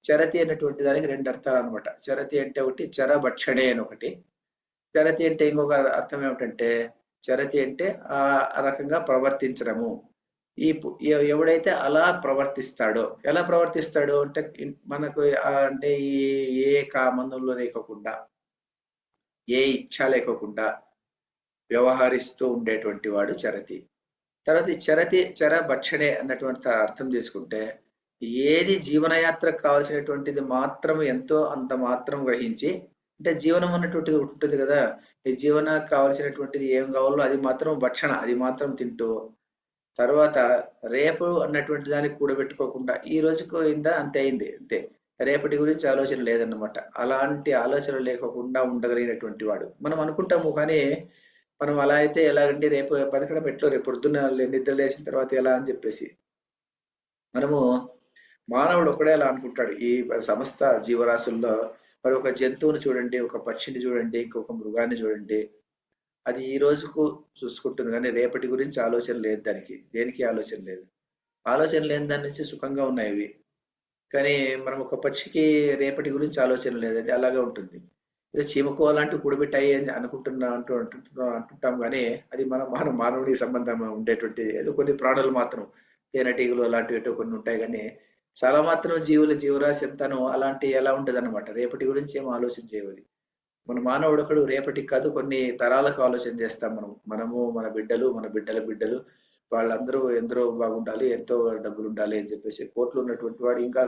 చరతి అనేటువంటి దానికి రెండు అర్థాలు అనమాట. చరతి అంటే ఒకటి చరభక్షణే అని ఒకటి. చరతి అంటే ఇంకొక అర్థం ఏమిటంటే, చరతి అంటే ఆ రకంగా ప్రవర్తించడము. ఎవడైతే అలా ప్రవర్తిస్తాడో, ఎలా ప్రవర్తిస్తాడో అంటే మనకు అంటే ఏ కామంలో లేకోకుండా, ఏ ఇచ్చ లేకోకుండా వ్యవహరిస్తూ ఉండేటువంటి వాడు చరతి. తర్వాత చరతి చరభక్షణే అన్నటువంటి అర్థం తీసుకుంటే, ఏది జీవనయాత్రకు కావాల్సినటువంటిది మాత్రం ఎంతో అంత మాత్రం గ్రహించి, అంటే జీవనం అన్నటువంటిది ఉంటుంది కదా, ఈ జీవనానికి కావాల్సినటువంటిది ఏం కావాలో అది మాత్రం భక్షణ, అది మాత్రం తింటూ, తర్వాత రేపు అన్నటువంటి దానికి కూడబెట్టుకోకుండా ఈ రోజుకు ఇందా అంతే అయింది అంతే, రేపటి గురించి ఆలోచన లేదన్నమాట. అలాంటి ఆలోచన లేకుండా ఉండగలిగినటువంటి వాడు. మనం అనుకుంటాము కానీ మనం అలా అయితే ఎలాగంటే రేపు బతకడం ఎట్లో, రేపు పొద్దున్న నిద్ర లేచిన తర్వాత ఎలా అని చెప్పేసి మనము, మానవుడు ఒకడే అలా అనుకుంటాడు. ఈ సమస్త జీవరాశుల్లో మరి ఒక జంతువుని చూడండి, ఒక పక్షిని చూడండి, ఇంకొక మృగాన్ని చూడండి, అది ఈ రోజుకు చూసుకుంటుంది కానీ రేపటి గురించి ఆలోచన లేదు దానికి, దేనికి ఆలోచన లేదు. ఆలోచన లేని దాని నుంచి సుఖంగా ఉన్నాయి ఇవి. కానీ మనం ఒక పక్షికి రేపటి గురించి ఆలోచన లేదు, అది అలాగే ఉంటుంది. ఏదో చీమకో అలాంటివి కూడబెట్టాయి అని అంటుంటాం కానీ అది మానవుడికి సంబంధం ఉండేటువంటి ఏదో కొన్ని ప్రాణులు మాత్రం, తేనెటీగలు అలాంటివి కొన్ని ఉంటాయి. కానీ చాలా మాత్రం జీవరాశి ఎంతనో అలాంటి ఎలా ఉంటది అనమాట. రేపటి గురించి ఏమో ఆలోచన చేయవది. మన మానవుడు ఒకడు రేపటికి కాదు కొన్ని తరాలకు ఆలోచన చేస్తాం. మనము మన బిడ్డల బిడ్డలు వాళ్ళందరూ ఎందరో బాగుండాలి, ఎంతో డబ్బులు ఉండాలి అని చెప్పేసి, కోట్లు ఉన్నటువంటి వాడు ఇంకా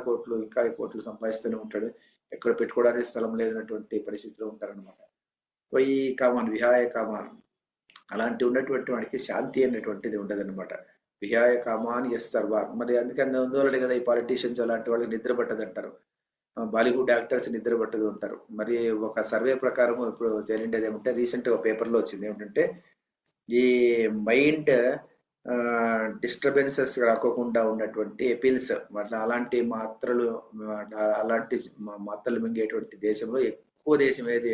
కోట్లు సంపాదిస్తూనే ఉంటాడు. ఎక్కడ పెట్టుకోవడానికి స్థలం లేనటువంటి పరిస్థితిలో ఉంటారనమాట. పోయి కామాన్, విహాయ కామాన్, అలాంటి ఉన్నటువంటి వాడికి శాంతి అనేటువంటిది ఉండదన్నమాట. విహాయ కామాన్ సర్వాన్. మరి అందుకని అందువల్లనే కదా ఈ పాలిటీషియన్స్ అలాంటి వాళ్ళకి నిద్ర పట్టదంటారు, బాలీవుడ్ యాక్టర్స్ నిద్ర పట్టదు ఉంటారు. మరి ఒక సర్వే ప్రకారం ఇప్పుడు తేలిండేది ఏమంటే, రీసెంట్ గా పేపర్లో వచ్చింది ఏమిటంటే, ఈ మైండ్ డిస్టర్బెన్సెస్ రాకోకుండా ఉన్నటువంటి ఎపిల్స్ అలాంటి మాత్రలు మింగేటువంటి దేశంలో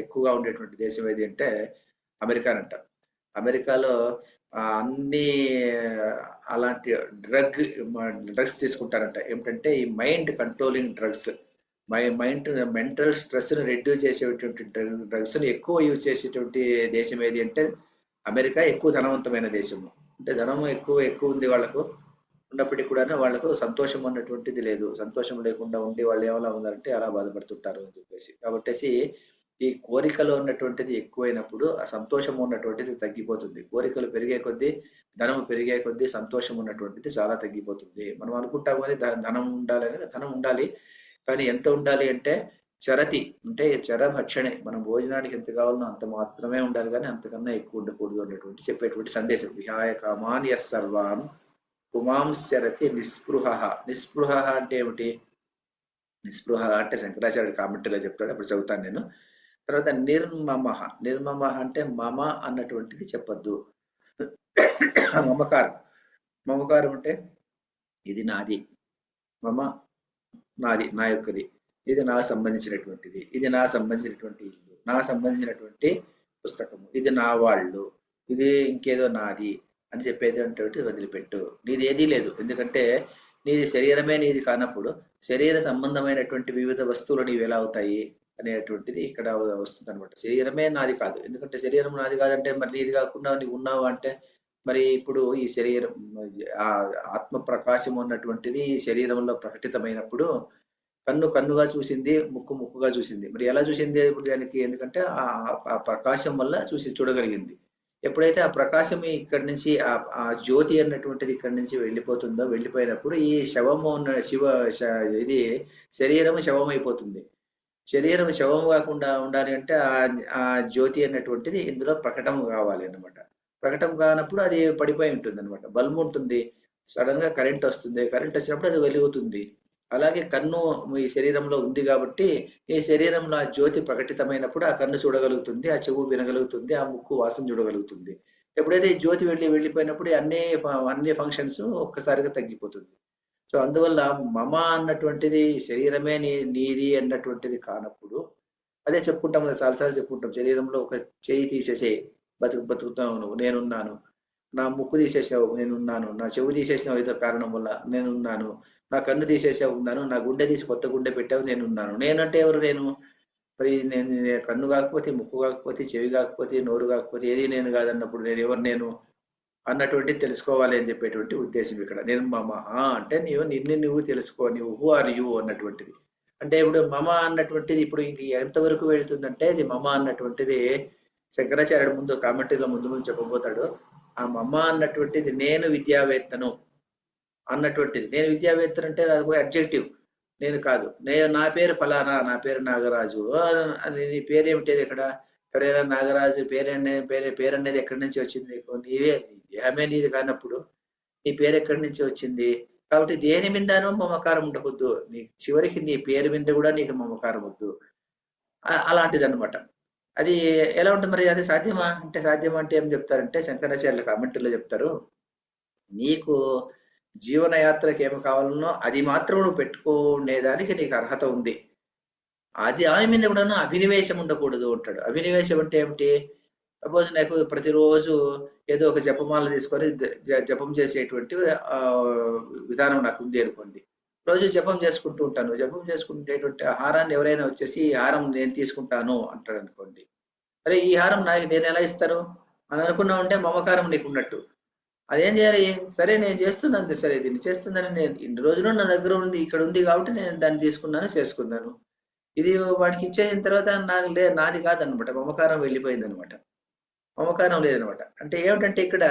ఎక్కువగా ఉండేటువంటి దేశం ఏది అంటే అమెరికానంట. అమెరికాలో అన్ని అలాంటి డ్రగ్స్ తీసుకుంటారంట. ఏమిటంటే ఈ mind controlling drugs, mental stress ని రెడ్యూస్ చేసేటువంటి డ్రగ్స్ ని ఎక్కువ యూజ్ చేసేటువంటి దేశం ఏది అంటే అమెరికా. ఎక్కువ ధనవంతమైన దేశము, అంటే ధనము ఎక్కువ ఉంది వాళ్ళకు. ఉన్నప్పటికీ కూడా వాళ్ళకు సంతోషం అన్నటువంటిది లేదు. సంతోషం లేకుండా ఉండి వాళ్ళు ఏమలా ఉన్నారంటే అలా బాధపడుతుంటారు అని చెప్పేసి. కాబట్టి ఈ కోరికలో ఉన్నటువంటిది ఎక్కువైనప్పుడు ఆ సంతోషం ఉన్నటువంటిది తగ్గిపోతుంది. కోరికలు పెరిగే కొద్దీ, ధనము పెరిగే కొద్దీ సంతోషం ఉన్నటువంటిది చాలా తగ్గిపోతుంది. మనం అనుకుంటాం కానీ ధనం ఉండాలి, కానీ ఎంత ఉండాలి అంటే చరతి, అంటే చరభక్షణే. మనం భోజనానికి ఎంత కావాలనో అంత మాత్రమే ఉండాలి, కానీ అంతకన్నా ఎక్కువ ఉండకూడదు అన్నటువంటి చెప్పేటువంటి సందేశం. విహాయ కామాన్ సర్వాన్ పుమాంశ్చరతి నిస్పృహ. నిస్పృహ అంటే ఏమిటి? నిస్పృహ అంటే శంకరాచార్య కామెంటరీలో చెప్తాడు, అప్పుడు చదువుతాను నేను. తర్వాత నిర్మమ అంటే మమ అన్నటువంటిది చెప్పద్దు. మమకారం అంటే ఇది నాది, మమ నాది, నా యొక్కది, ఇది నాకు సంబంధించినటువంటిది, ఇది నాకు సంబంధించినటువంటి ఇల్లు, నాకు సంబంధించినటువంటి పుస్తకము, ఇది నా వాళ్ళు, ఇది ఇంకేదో నాది అని చెప్పేది అంటే వదిలిపెట్టు. నీది ఏదీ లేదు. ఎందుకంటే నీది శరీరమే నీది కానప్పుడు శరీర సంబంధమైనటువంటి వివిధ వస్తువులు నీవి ఎలా అవుతాయి? అనేటువంటిది ఇక్కడ వస్తుంది అనమాట. శరీరమే నాది కాదు. ఎందుకంటే శరీరం నాది కాదంటే మరి నీది కాకుండా నీవు ఉన్నావు అంటే మరి ఇప్పుడు ఈ శరీరం ఆ ఆత్మ ప్రకాశం ఉన్నటువంటిది శరీరంలో ప్రకటితమైనప్పుడు కన్నుగా చూసింది, ముక్కుగా చూసింది. మరి ఎలా చూసింది ఇప్పుడు దానికి? ఎందుకంటే ఆ ప్రకాశం వల్ల చూడగలిగింది. ఎప్పుడైతే ఆ ప్రకాశం ఇక్కడి నుంచి ఆ జ్యోతి అన్నటువంటిది ఇక్కడి నుంచి వెళ్ళిపోతుందో, వెళ్ళిపోయినప్పుడు ఈ శవము ఉన్న ఇది శరీరం శవం అయిపోతుంది. శరీరం శవం కాకుండా ఉండాలి అంటే ఆ జ్యోతి అన్నటువంటిది ఇందులో ప్రకటన కావాలి అన్నమాట. ప్రకటన కానప్పుడు అది పడిపోయి ఉంటుంది అనమాట. బల్బు ఉంటుంది, సడన్ గా కరెంట్ వస్తుంది, కరెంట్ వచ్చినప్పుడు అది వెలుగుతుంది. అలాగే కన్ను ఈ శరీరంలో ఉంది కాబట్టి ఈ శరీరంలో ఆ జ్యోతి ప్రకటితమైనప్పుడు ఆ కన్ను చూడగలుగుతుంది, ఆ చెవు వినగలుగుతుంది, ఆ ముక్కు వాసన చూడగలుగుతుంది. ఎప్పుడైతే ఈ జ్యోతి వెళ్ళిపోయినప్పుడు అన్ని ఫంక్షన్స్ ఒక్కసారిగా తగ్గిపోతుంది. సో అందువల్ల మమ అన్నటువంటిది శరీరమే నీది అన్నటువంటిది కానప్పుడు అదే చెప్పుకుంటాం కదా, చాలాసార్లు చెప్పుకుంటాం. శరీరంలో ఒక చెయ్యి తీసేసే బతుకుతావు నువ్వు, నేనున్నాను. నా ముక్కు తీసేసావు, నేనున్నాను. నా చెవు తీసేసినావు ఏదో కారణం వల్ల, నేనున్నాను. నా కన్ను తీసేసావు, ఉన్నాను. నా గుండె తీసి కొత్త గుండె పెట్టావు, నేనున్నాను. నేనంటే ఎవరు? నేను. మరి నేను కన్ను కాకపోతే, ముక్కు కాకపోతే, చెవి కాకపోతే, నోరు కాకపోతే ఏది నేను కాదన్నప్పుడు నేను ఎవరు? నేను అన్నటువంటిది తెలుసుకోవాలి అని చెప్పేటువంటి ఉద్దేశం ఇక్కడ. నేను మమ అంటే నిన్ను నువ్వు తెలుసుకో, నువ్వు హూ ఆర్ యూ అన్నటువంటిది. అంటే ఇప్పుడు మమ అన్నటువంటిది ఇప్పుడు ఇంక ఎంతవరకు వెళుతుందంటే ఇది మమ అన్నటువంటిది శంకరాచార్యుడు ముందు కామెంటరీలో ముందు చెప్పబోతాడు. ఆ మమ అన్నటువంటిది నేను విద్యావేత్తను అన్నటువంటిది. నేను విద్యావేత్తను అంటే అది అబ్జెక్టివ్, నేను కాదు. నా పేరు ఫలానా, నా పేరు నాగరాజు. అది నీ పేరేమిటేది? ఇక్కడ ఎవరైనా నాగరాజు పేరు అనేది ఎక్కడి నుంచి వచ్చింది నీకు? నీవే, దేహమే నీది కానప్పుడు నీ పేరు ఎక్కడి నుంచి వచ్చింది? కాబట్టి దేని మీదనో మమకారం ఉండకూడదు. చివరికి నీ పేరు మీద కూడా నీకు మమకారం వద్దు. అలాంటిది అనమాట. అది ఎలా ఉంటుంది మరి? అది సాధ్యమా అంటే? సాధ్యమా అంటే ఏం చెప్తారంటే శంకరాచార్యుల కామెంటరీలో చెప్తారు, నీకు జీవన యాత్రకి ఏమి కావాలనో అది మాత్రం నువ్వు పెట్టుకునేదానికి నీకు అర్హత ఉంది. అది ఆమె మీద కూడా అభినివేశం ఉండకూడదు అంటాడు. అభినివేశం అంటే ఏమిటి? సపోజ్ నాకు ప్రతిరోజు ఏదో ఒక జపమాల తీసుకొని జపం చేసేటువంటి విధానం నాకు ఉంది అనుకోండి. రోజు జపం చేసుకుంటూ ఉంటాను. జపం చేసుకునేటువంటి ఆహారాన్ని ఎవరైనా వచ్చేసి ఈ హారం నేను తీసుకుంటాను అంటాడు అనుకోండి. అరే ఈ హారం నేను ఎలా ఇస్తారు అని అనుకున్నా ఉంటే మమకారం నీకు ఉన్నట్టు. అదేం చేయాలి? సరే నేను చేస్తున్నాను, సరే దీన్ని చేస్తుందని నేను ఇన్ని రోజులు నా దగ్గర ఉంది, ఇక్కడ ఉంది కాబట్టి నేను దాన్ని తీసుకున్నాను, చేసుకున్నాను. ఇది వాడికి ఇచ్చేసిన తర్వాత నాది కాదనమాట. మమకారం వెళ్ళిపోయింది అనమాట. మమకారం లేదనమాట. అంటే ఏమిటంటే ఇక్కడ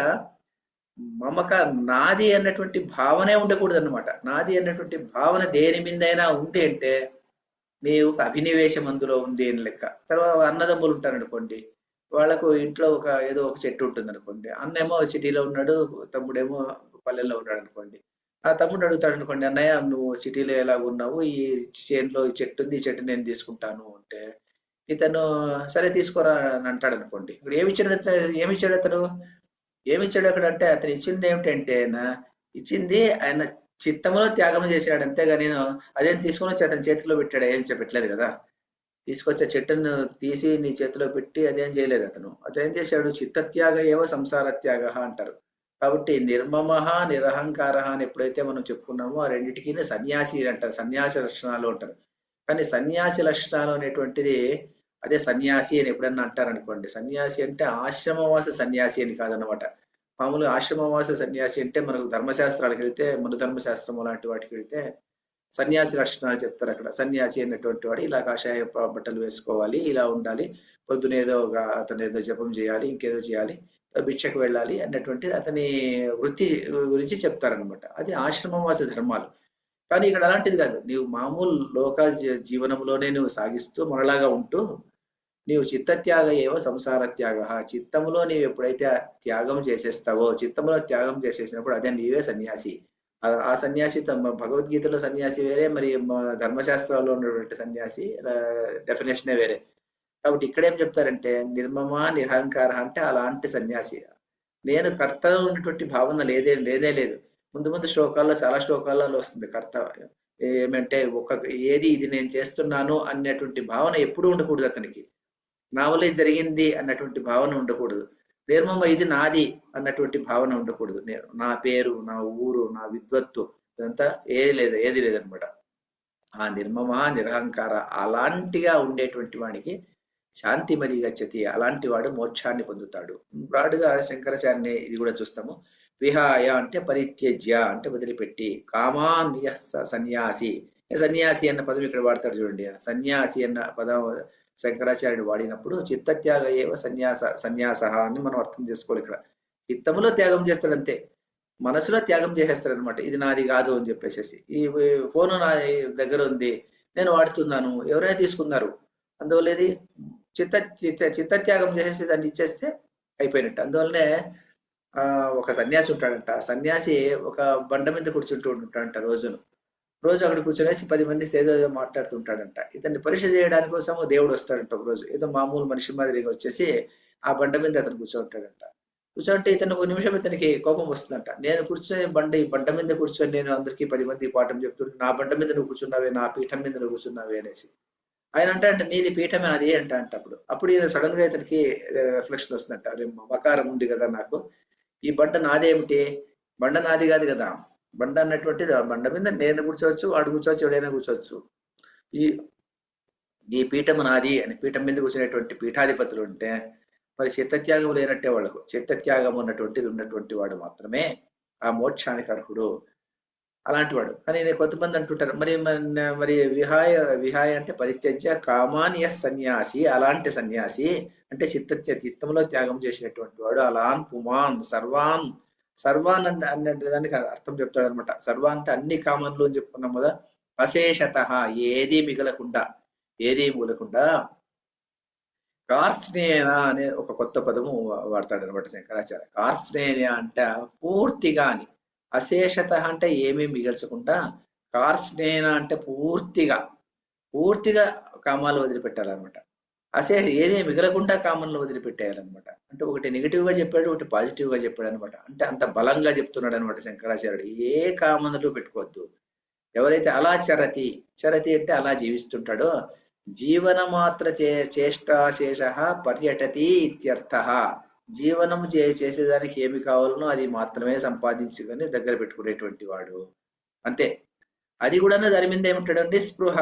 నాది అన్నటువంటి భావనే ఉండకూడదు అనమాట. నాది అన్నటువంటి భావన దేని మీదైనా ఉంది అంటే నీవు అభినివేశం అందులో ఉంది అని లెక్క. తర్వాత అన్నదమ్ములు ఉంటారు అనుకోండి, వాళ్ళకు ఇంట్లో ఏదో ఒక చెట్టు ఉంటుంది అనుకోండి. అన్నేమో సిటీలో ఉన్నాడు, తమ్ముడేమో పల్లెల్లో ఉన్నాడు అనుకోండి. ఆ తమ్ముడు అడుగుతాడు అనుకోండి, అన్నయ్య నువ్వు సిటీలో ఎలా ఉన్నావు, ఈ చేనులో ఈ చెట్టు ఉంది, ఈ చెట్టు నేను తీసుకుంటాను అంటే ఇతను సరే తీసుకోరా అని అంటాడు అనుకోండి. ఇప్పుడు ఏమిచ్చాడు అతను? ఏమిచ్చాడు అక్కడ అంటే అతను ఇచ్చింది ఏమిటంటే ఇచ్చింది ఆయన చిత్తంలో త్యాగం చేశాడు. అంతేగా నేను అదేం తీసుకొని వచ్చి అతని చేతిలో పెట్టాడు, ఏం చెప్పట్లేదు కదా. తీసుకొచ్చే చెట్టును తీసి నీ చేతిలో పెట్టి అదేం చేయలేదు అతను. అతను చేశాడు? చిత్తత్యాగ ఏవో సంసార త్యాగ అంటారు. కాబట్టి నిర్మమ నిరహంకార అని ఎప్పుడైతే మనం చెప్పుకున్నామో ఆ రెండింటికి సన్యాసి అంటారు, సన్యాసి లక్షణాలు అంటారు. కానీ సన్యాసి లక్షణాలు అనేటువంటిది అదే సన్యాసి అని ఎప్పుడన్నా అంటారనుకోండి. సన్యాసి అంటే ఆశ్రమవాస సన్యాసి అని కాదనమాట. మామూలుగా ఆశ్రమవాస సన్యాసి అంటే మనకు ధర్మశాస్త్రాలకు వెళ్తే, మన ధర్మశాస్త్రం లాంటి వాటికి వెళ్తే సన్యాసి లక్షణాలు చెప్తారు అక్కడ. సన్యాసి అనేటువంటి వాడు ఇలా కాషాయ బట్టలు వేసుకోవాలి, ఇలా ఉండాలి, పొద్దున అతను ఏదో జపం చేయాలి, ఇంకేదో చేయాలి, భిక్షకు వెళ్ళాలి అన్నటువంటి అతని వృత్తి గురించి చెప్తారనమాట. అది ఆశ్రమవాస ధర్మాలు. కానీ ఇక్కడ అలాంటిది కాదు. నీవు మామూలు లోక జీవనంలోనే నువ్వు సాగిస్తూ మనలాగా ఉంటూ నీవు చిత్తత్యాగ ఏవో సంసార త్యాగ, చిత్తములో నీవు ఎప్పుడైతే త్యాగం చేసేస్తావో, చిత్తములో త్యాగం చేసేసినప్పుడు అదే నీవే సన్యాసి. ఆ సన్యాసి భగవద్గీతలో సన్యాసి వేరే, మరి ధర్మశాస్త్రాల్లో ఉన్నటువంటి సన్యాసి డెఫినేషనే వేరే. కాబట్టి ఇక్కడేం చెప్తారంటే నిర్మమ నిరహంకార అంటే అలాంటి సన్యాసి. నేను కర్త ఉన్నటువంటి భావన లేదే లేదు. ముందు శ్లోకాల్లో, చాలా శ్లోకాలలో వస్తుంది కర్త ఏమంటే ఏది ఇది నేను చేస్తున్నాను అన్నటువంటి భావన ఎప్పుడూ ఉండకూడదు అతనికి. నా వల్లే జరిగింది అన్నటువంటి భావన ఉండకూడదు. నిర్మమ ఇది నాది అన్నటువంటి భావన ఉండకూడదు. నా పేరు, నా ఊరు, నా విద్వత్తు ఇదంతా ఏది లేదనమాట. ఆ నిర్మమ నిరహంకార అలాంటిగా ఉండేటువంటి వాడికి శాంతిమది గచ్చతి, అలాంటి వాడు మోక్షాన్ని పొందుతాడు. బ్రాడ్గా శంకరాచార్యని ఇది కూడా చూస్తాము. విహాయ అంటే పరిత్యజ్య అంటే వదిలిపెట్టి, కామాన్ సన్యాసి, సన్యాసి అన్న పదం ఇక్కడ వాడతాడు చూడండి. సన్యాసి అన్న పదం శంకరాచార్యుడు వాడినప్పుడు చిత్తత్యాగ ఏవ సన్యాస అని మనం అర్థం చేసుకోవాలి. ఇక్కడ చిత్తములో త్యాగం చేస్తాడు అంతే, మనసులో త్యాగం చేసేస్తాడు అనమాట. ఇది నాది కాదు అని చెప్పేసి, ఈ ఫోను నా దగ్గర ఉంది, నేను వాడుతున్నాను, ఎవరైనా తీసుకున్నారు, అందువల్ల ఇది చిత్తత్యాగం చేసేసి దాన్ని ఇచ్చేస్తే అయిపోయినట్టు. అందువల్లనే ఒక సన్యాసి ఉంటాడంట. సన్యాసి ఒక బండ మీద కూర్చుంటూ ఉంటాడంట. రోజు అక్కడ కూర్చొనేసి 10 మంది ఏదో ఏదో మాట్లాడుతుంటాడంట. ఇతన్ని పరీక్ష చేయడానికి కోసం దేవుడు వస్తాడంట. ఒక రోజు ఏదో మామూలు మనిషి మాదిరిగా వచ్చేసి ఆ బండ మీద అతను కూర్చోంటాడంట. కూర్చోంటే ఇతను ఒక నిమిషం ఇతనికి కోపం వస్తుందంట. నేను కూర్చొని ఈ బండ మీద కూర్చొని నేను అందరికీ 10 మంది పాఠం చెప్తుంటే, నా బండ మీద నువ్వు కూర్చున్నావే, నా పీఠం మీద నువ్వు కూర్చున్నావే అనేసి ఆయన అంటే నీది పీఠమే అది అంట. అప్పుడు ఈయన సడన్ గా ఇతనికి రిఫ్లెక్షన్ వస్తుందంట. అరే మమకారం ఉంది కదా నాకు, ఈ బండ నాదేమిటి, బండ నాది కాదు కదా, బండ అన్నటువంటిది బండ మీద నేను కూర్చోవచ్చు, వాడు కూర్చోవచ్చు, ఎవడైనా కూర్చోవచ్చు. ఈ ఈ పీఠం నాది అని పీఠం మీద కూర్చునేటువంటి పీఠాధిపతులు ఉంటే మరి చిత్తత్యాగం లేనట్టే. వాళ్ళకు చిత్తత్యాగం ఉన్నటువంటి వాడు మాత్రమే ఆ మోక్షానికి అర్హుడు, అలాంటి వాడు అని కొంతమంది అంటుంటారు. మరి విహాయ అంటే పరిత్యజ్య కామాన్ సన్యాసి, అలాంటి సన్యాసి అంటే చిత్తంలో త్యాగం చేసినటువంటి వాడు. అలాన్ పుమాన్ సర్వాన్ అనే దానికి అర్థం చెప్తాడు అనమాట. సర్వాన్ అంటే అన్ని కామన్లు అని చెప్పుకున్నాం కదా. అశేషత ఏది మిగలకుండా, ఏది మూలకుండా కార్స్నేన అనే ఒక కొత్త పదము వాడతాడు అనమాట శంకరాచార్య. కార్స్నేన అంటే పూర్తిగా అని, అశేషత అంటే ఏమీ మిగల్చకుండా, కార్స్నేన అంటే పూర్తిగా కామాలు వదిలిపెట్టాలన్నమాట. ఏదే మిగలకుండా కామన్లు వదిలిపెట్టేయాలన్నమాట. అంటే ఒకటి నెగిటివ్ గా చెప్పాడు, ఒకటి పాజిటివ్ గా చెప్పాడు అనమాట. అంటే అంత బలంగా చెప్తున్నాడు అనమాట శంకరాచార్యుడు. ఏ కామన్లు పెట్టుకోవద్దు. ఎవరైతే అలా చరతి అంటే అలా జీవిస్తుంటాడో, జీవనమాత్ర చేష్టాశేష పర్యటతి ఇత్యర్థ. జీవనం చేసేదానికి ఏమి కావాలనో అది మాత్రమే సంపాదించుకొని దగ్గర పెట్టుకునేటువంటి వాడు అంతే. అది కూడా దాని మీద ఏమంటాడు, నిస్పృహ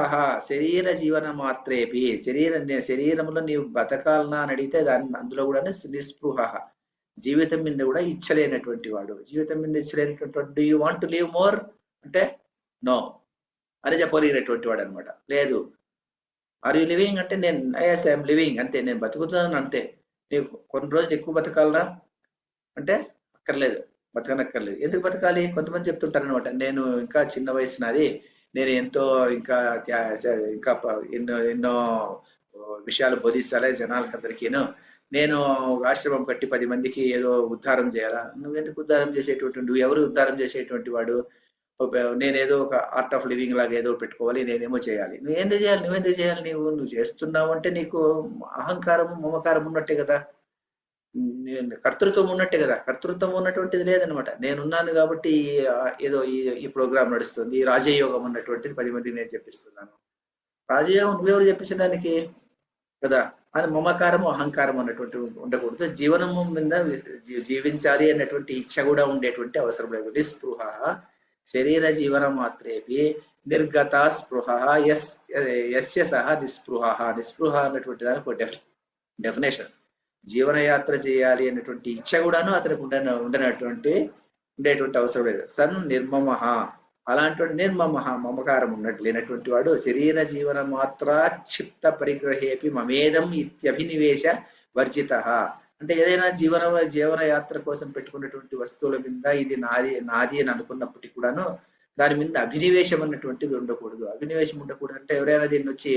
శరీర జీవన మాత్రేపి, శరీరంలో నీవు బతకాలనా అని అడిగితే అందులో కూడా నిస్పృహ, జీవితం మీద కూడా ఇచ్చలేనటువంటి వాడు. జీవితం మీద ఇచ్చలేనటువంటి వాడు. Do you want to live more అంటే నో అని చెప్పలేనటువంటి వాడు అనమాట. లేదు. ఆర్ యూ లివింగ్ అంటే నేను ఎస్ ఐఎమ్ లివింగ్ అంతే, నేను బతుకుతున్నాను అంతే. నీవు కొన్ని రోజులు ఎక్కువ బతకాలనా అంటే అక్కర్లేదు, బతకనక్కర్లేదు. ఎందుకు బతకాలి? కొంతమంది చెప్తుంటారు అనమాట, నేను ఇంకా చిన్న వయసు నాది, నేను ఎంతో ఇంకా ఎన్నో విషయాలు బోధించాలి జనాలకు అందరికీను, నేను ఆశ్రమం కట్టి 10 మందికి ఏదో ఉద్ధారం చేయాలా. నువ్వెందుకు ఉద్ధారం చేసేటువంటి, నువ్వు ఎవరు ఉద్ధారం చేసేటువంటి వాడు? నేనేదో ఒక ఆర్ట్ ఆఫ్ లివింగ్ లాగా ఏదో పెట్టుకోవాలి, నేనేమో చేయాలి. నువ్వెందుకు చేయాలి? నువ్వు చేస్తున్నావు అంటే నీకు అహంకారం మమకారం ఉన్నట్టే కదా, కర్తృత్వం ఉన్నట్టే కదా. కర్తృత్వం ఉన్నటువంటిది లేదనమాట. నేనున్నాను కాబట్టి ఏదో ఈ ప్రోగ్రామ్ నడుస్తుంది, ఈ రాజయోగం అన్నటువంటిది 10 మందికి నేను చెప్పిస్తున్నాను. రాజయోగం నువ్వెవరు చెప్పించడానికి కదా అని మమకారము అహంకారం అన్నటువంటి ఉండకూడదు. జీవనము మీద జీవించాలి అన్నటువంటి ఇచ్చ కూడా ఉండేటువంటి అవసరం లేదు. నిస్పృహ శరీర జీవన మాత్రేపి నిర్గత స్పృహ యస్య సహ నిస్పృహ. నిస్పృహ అన్నటువంటి దానికి ఒక డెఫినేషన్. జీవనయాత్ర చేయాలి అన్నటువంటి ఇచ్చ కూడాను అతనికి ఉండేటువంటి అవసరం లేదు. సన్ నిర్మమ, అలాంటి నిర్మమ మమకారం లేనటువంటి వాడు. శరీర జీవన మాత్ర క్షిప్త పరిగ్రహేపి మమేదం ఇత్యభినివేశ వర్జిత. అంటే ఏదైనా జీవన యాత్ర కోసం పెట్టుకున్నటువంటి వస్తువుల మీద ఇది నాది అని అనుకున్నప్పటికీ కూడాను దాని మీద అభినివేశం అన్నటువంటిది ఉండకూడదు. అభినివేశం ఉండకూడదు అంటే ఎవరైనా దీన్ని వచ్చి,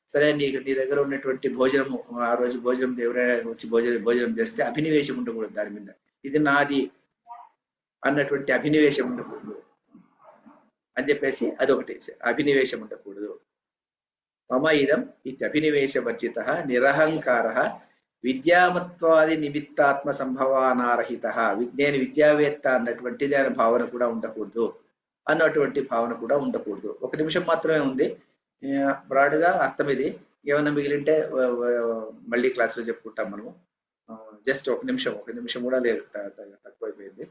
సరే నీ దగ్గర ఉన్నటువంటి భోజనము, ఆ రోజు భోజనం ఎవరైనా వచ్చి భోజనం చేస్తే అభినివేశం ఉండకూడదు దాని మీద, ఇది నాది అన్నటువంటి అభినివేశం ఉండకూడదు అని చెప్పేసి అదొకటి. అభినివేశం ఉండకూడదు. మమ ఇదం ఇత్యభినివేశ వర్జిత నిరహంకార విద్యామత్వాది నిమిత్తాత్మ సంభవానారహిత. నేను విద్యావేత్త అన్నటువంటి దాని భావన కూడా ఉండకూడదు అన్నటువంటి భావన కూడా ఉండకూడదు. ఒక నిమిషం మాత్రమే ఉంది, బ్రాడ్గా అర్థం ఇది. ఏమన్నా మిగిలింటే మళ్ళీ క్లాస్లో చెప్పుకుంటాం మనము. జస్ట్ ఒక నిమిషం కూడా లేదు, తక్కువైపోయింది.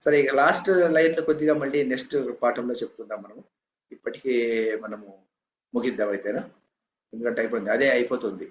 సరే, ఇక లాస్ట్ లైన్ కొద్దిగా మళ్ళీ నెక్స్ట్ పాఠంలో చెప్పుకుందాం మనము. ఇప్పటికీ మనము ముగిద్దాం అయితేనా, ఎందుకంటే అయిపోయింది, అదే అయిపోతుంది.